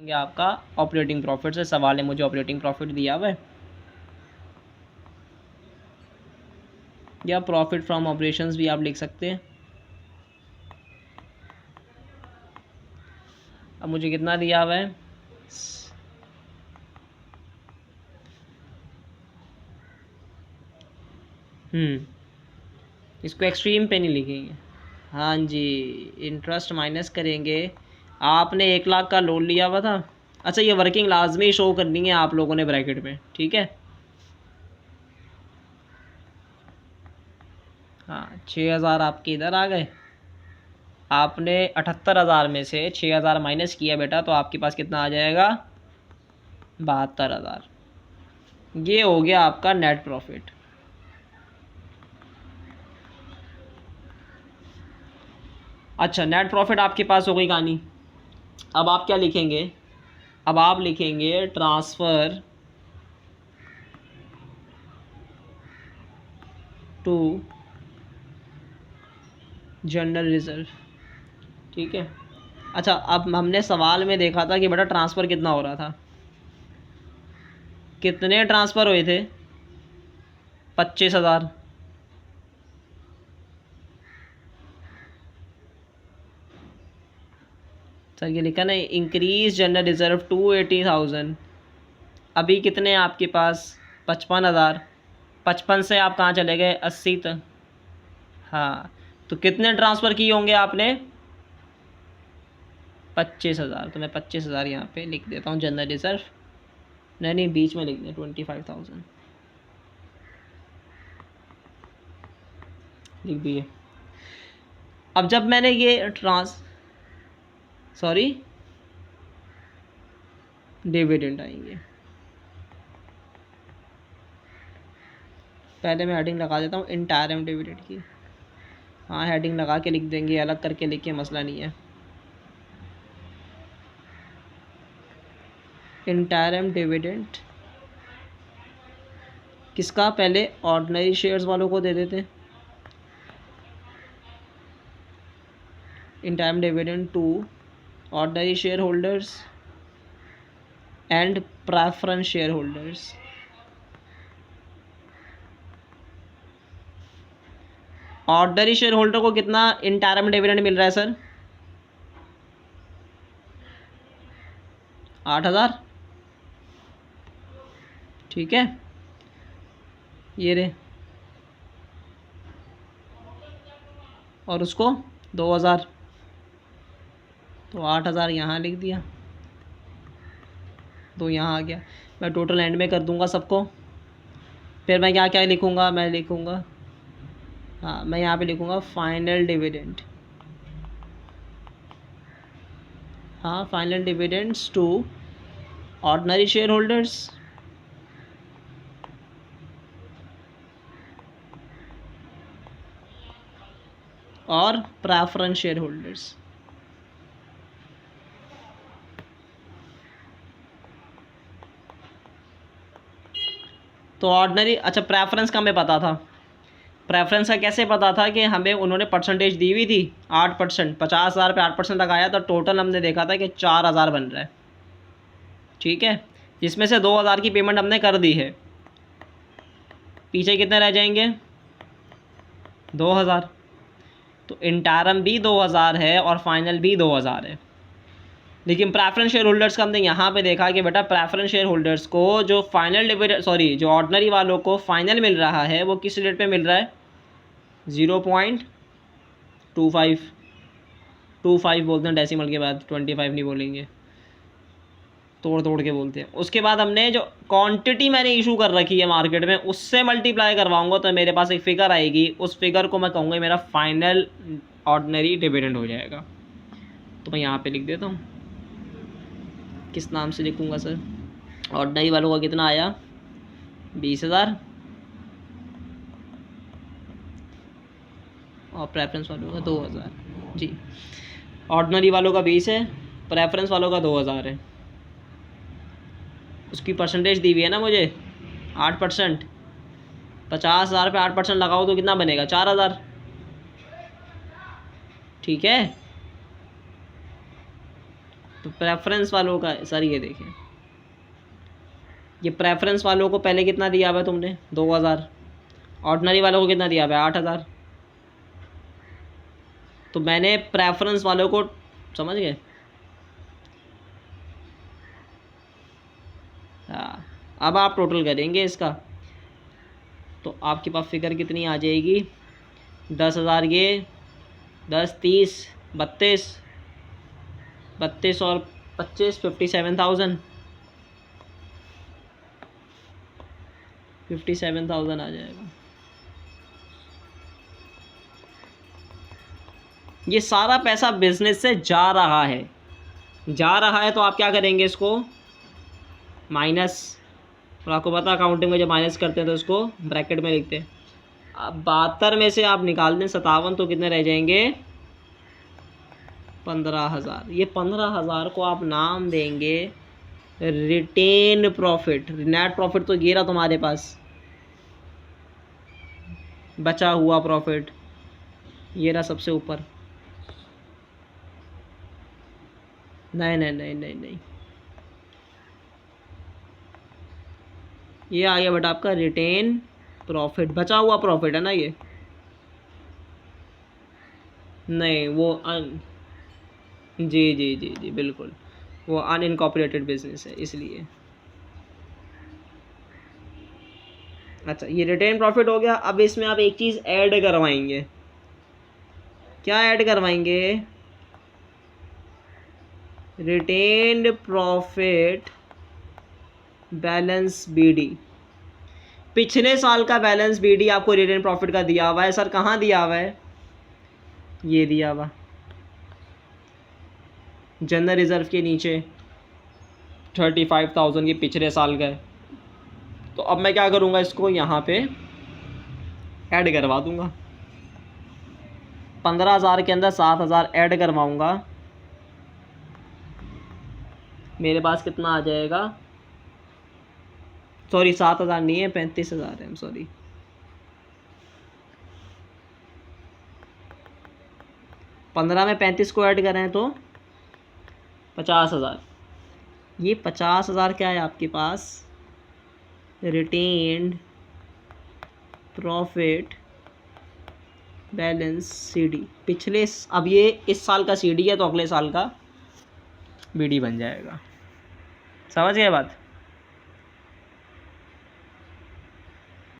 ये आपका operating profit से सवाल है, मुझे ऑपरेटिंग प्रॉफिट दिया हुआ है या प्रॉफिट फ्रॉम ऑपरेशंस भी आप लिख सकते हैं। अब मुझे कितना दिया हुआ है, इसको एक्सट्रीम पे नहीं लिखेंगे। हाँ जी, इंटरेस्ट माइनस करेंगे। आपने 1 लाख का लोन लिया हुआ था। अच्छा, ये वर्किंग लाजमी शो करनी है आप लोगों ने ब्रैकेट में, ठीक है। हाँ, 6,000 आपके इधर आ गए। आपने 78,000 में से 6,000 माइनस किया बेटा, तो आपके पास कितना आ जाएगा, 72,000। ये हो गया आपका नेट प्रॉफिट। अच्छा, नेट प्रॉफिट आपके पास हो गई कहानी। अब आप क्या लिखेंगे, अब आप लिखेंगे ट्रांसफ़र टू जनरल रिजर्व, ठीक है। अच्छा, अब हमने सवाल में देखा था कि बेटा ट्रांसफ़र कितना हो रहा था, कितने ट्रांसफ़र हुए थे, 25,000। सर ये लिखा ना, इंक्रीज जनरल रिजर्व टू 80,000। अभी कितने हैं आपके पास, 55,000। 55 से आप कहाँ चले गए, 80 तक। हाँ, तो कितने ट्रांसफ़र किए होंगे आपने, 25,000। तो मैं 25,000 यहाँ पे लिख देता हूँ जनरल रिजर्व। नहीं, बीच में लिख दें 25,000 लिख दिए। अब जब मैंने ये डिविडेंड आएंगे, पहले मैं हेडिंग लगा देता हूँ इंटायरम डिविडेंड की। हाँ, हेडिंग लगा के लिख देंगे, अलग करके लिखिए, मसला नहीं है। इंटायरम डिविडेंड किसका, पहले ऑर्डिनरी शेयर्स वालों को दे देते हैं। Interim dividend to ordinary share holders and preference share holders. Ordinary share holder को कितना इंटायरम डिविडेंड मिल रहा है सर, 8,000, ठीक है। ये रे, और उसको 2,000, तो 8,000 यहाँ लिख दिया, तो यहाँ आ गया। मैं टोटल एंड में कर दूंगा सबको। फिर मैं क्या क्या लिखूँगा, मैं लिखूँगा, हाँ मैं यहाँ पे लिखूँगा फाइनल डिविडेंड। हाँ, final dividends to ordinary share holders और प्रेफरेंस शेयर होल्डर्स। तो ऑर्डिनरी, अच्छा प्रेफरेंस का हमें पता था, प्रेफरेंस का कैसे पता था कि हमें उन्होंने परसेंटेज दी हुई थी 8%, 50,000 पे 8% लगाया, तो टोटल हमने देखा था कि 4,000 बन रहा है, ठीक है। जिसमें से 2,000 की पेमेंट हमने कर दी है, पीछे कितने रह जाएंगे, 2,000। तो इंटायरम भी 2,000 है और फाइनल भी 2,000 है। लेकिन प्रेफरेंस शेयर होल्डर्स का हमने यहाँ पे देखा कि बेटा प्रेफरेंस शेयर होल्डर्स को जो फाइनल डिविडेंड, सॉरी जो ऑर्डिनरी वालों को फाइनल मिल रहा है वो किस रेट पे मिल रहा है, 0.25 बोलते हैं डेसिमल के बाद, 25 नहीं बोलेंगे, तोड़ तोड़ के बोलते हैं। उसके बाद हमने जो क्वांटिटी मैंने इशू कर रखी है मार्केट में, उससे मल्टीप्लाई करवाऊंगा तो मेरे पास एक फ़िगर आएगी, उस फिगर को मैं कहूँगा मेरा फाइनल ऑर्डिनरी डिविडेंड हो जाएगा। तो मैं यहाँ पे लिख देता हूँ, किस नाम से लिखूँगा सर, ऑर्डिनरी वालों का कितना आया, 20,000 और प्रेफरेंस वालों का 2,000। जी, ऑर्डिनरी वालों का 20 है, प्रेफरेंस वालों का 2,000 है। उसकी परसेंटेज दी हुई है ना मुझे 8%, 50,000 पे 8% लगाओ तो कितना बनेगा, 4,000, ठीक है। तो प्रेफरेंस वालों का सर ये देखें, ये प्रेफरेंस वालों को पहले कितना दिया हुआ है तुमने 2000, ऑर्डिनरी वालों को कितना दिया हुआ है 8000। तो मैंने प्रेफरेंस वालों को, समझ गए? हाँ, अब आप टोटल करेंगे इसका तो आपके पास फिगर कितनी आ जाएगी, 10,000 ये 10 30 32 32 और 25 57,000 57,000 आ जाएगा। ये सारा पैसा बिजनेस से जा रहा है, तो आप क्या करेंगे, इसको माइनस, और आपको पता अकाउंटिंग में जब माइनस करते हैं तो इसको ब्रैकेट में लिखते हैं। अब 72 में से आप निकाल दें 57 तो कितने रह जाएंगे 15,000। ये 15,000 को आप नाम देंगे रिटेन प्रॉफिट। नेट प्रॉफिट तो ये रहा तुम्हारे पास, बचा हुआ प्रॉफिट ये रहा सबसे ऊपर। नहीं नहीं नहीं नहीं नहीं, ये आ गया बेटा आपका रिटेन प्रॉफिट, बचा हुआ प्रॉफिट है ना ये। नहीं वो जी जी जी जी बिल्कुल, वो अनइनकॉर्पोरेटेड बिजनेस है इसलिए। अच्छा, ये रिटेन प्रॉफिट हो गया। अब इसमें आप एक चीज़ ऐड करवाएंगे। क्या ऐड करवाएंगे, रिटेन्ड प्रॉफिट बैलेंस बीडी। पिछले साल का बैलेंस बीडी आपको रिटेन प्रॉफिट का दिया हुआ है। सर कहाँ दिया हुआ है, ये दिया हुआ जनरल रिजर्व के नीचे 35,000 ये पिछले साल का है। तो अब मैं क्या करूँगा, इसको यहाँ पे ऐड करवा दूँगा। 15,000 के अंदर 7,000 ऐड करवाऊँगा, मेरे पास कितना आ जाएगा, सॉरी 7,000 नहीं है 35,000 है, सॉरी। पंद्रह में 35 को ऐड करें तो 50,000। ये 50,000 क्या है आपके पास, रिटेन्ड प्रॉफिट बैलेंस सीडी। पिछले, अब ये इस साल का सीडी है तो अगले साल का बीडी बन जाएगा। समझ गए बात?